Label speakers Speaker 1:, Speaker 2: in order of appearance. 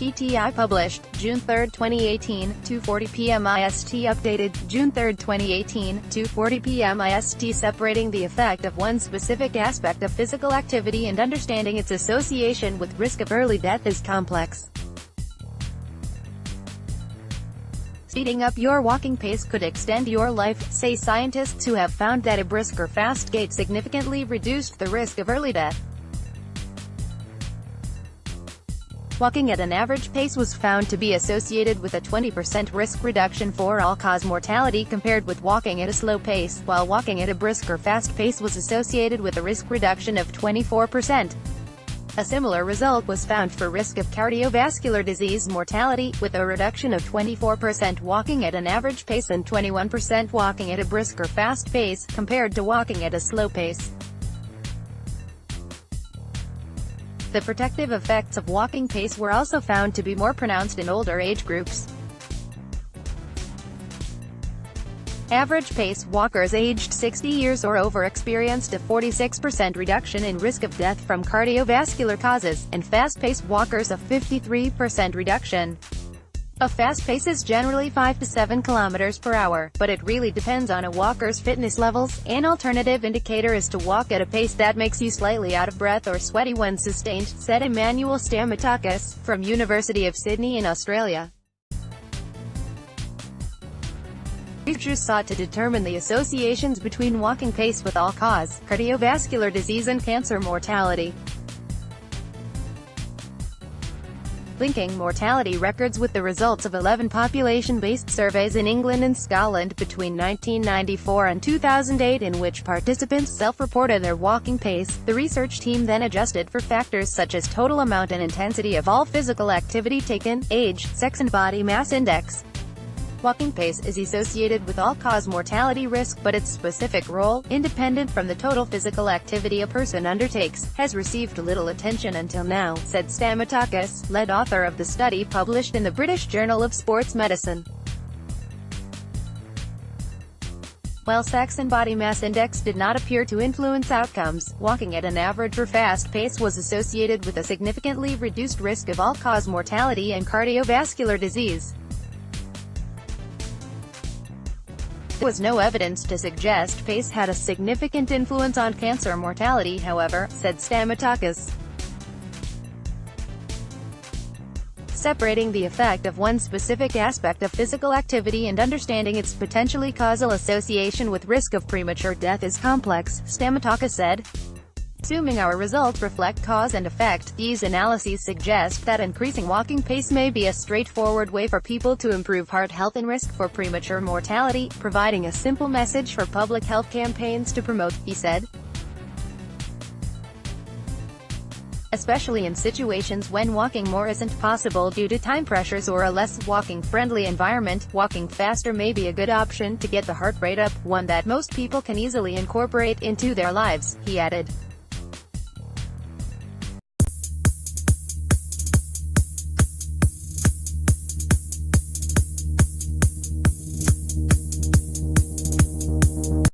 Speaker 1: PTI Published, June 3, 2018, 2:40 p.m. IST Updated, June 3, 2018, 2:40 p.m. IST Separating the effect of one specific aspect of physical activity and understanding its association with risk of early death is complex. Speeding up your walking pace could extend your life, say scientists who have found that a brisk or fast gait significantly reduced the risk of early death. Walking at an average pace was found to be associated with a 20% risk reduction for all-cause mortality compared with walking at a slow pace, while walking at a brisk or fast pace was associated with a risk reduction of 24%. A similar result was found for risk of cardiovascular disease mortality, with a reduction of 24% walking at an average pace and 21% walking at a brisk or fast pace, compared to walking at a slow pace. The protective effects of walking pace were also found to be more pronounced in older age groups. Average pace walkers aged 60 years or over experienced a 46% reduction in risk of death from cardiovascular causes, and fast-paced walkers a 53% reduction. A fast pace is generally 5 to 7 kilometers per hour, but it really depends on a walker's fitness levels. An alternative indicator is to walk at a pace that makes you slightly out of breath or sweaty when sustained, said Emmanuel Stamatakis, from University of Sydney in Australia. Researchers sought to determine the associations between walking pace with all-cause cardiovascular disease and cancer mortality. Linking mortality records with the results of 11 population-based surveys in England and Scotland between 1994 and 2008 in which participants self-reported their walking pace, the research team then adjusted for factors such as total amount and intensity of all physical activity taken, age, sex and body mass index. Walking pace is associated with all-cause mortality risk, but its specific role, independent from the total physical activity a person undertakes, has received little attention until now, said Stamatakis, lead author of the study published in the British Journal of Sports Medicine. While sex and body mass index did not appear to influence outcomes, walking at an average or fast pace was associated with a significantly reduced risk of all-cause mortality and cardiovascular disease. There was no evidence to suggest pace had a significant influence on cancer mortality, however, said Stamatakis. Separating the effect of one specific aspect of physical activity and understanding its potentially causal association with risk of premature death is complex, Stamatakis said. Assuming our results reflect cause and effect, these analyses suggest that increasing walking pace may be a straightforward way for people to improve heart health and risk for premature mortality, providing a simple message for public health campaigns to promote, he said. Especially in situations when walking more isn't possible due to time pressures or a less walking-friendly environment, walking faster may be a good option to get the heart rate up, one that most people can easily incorporate into their lives, he added.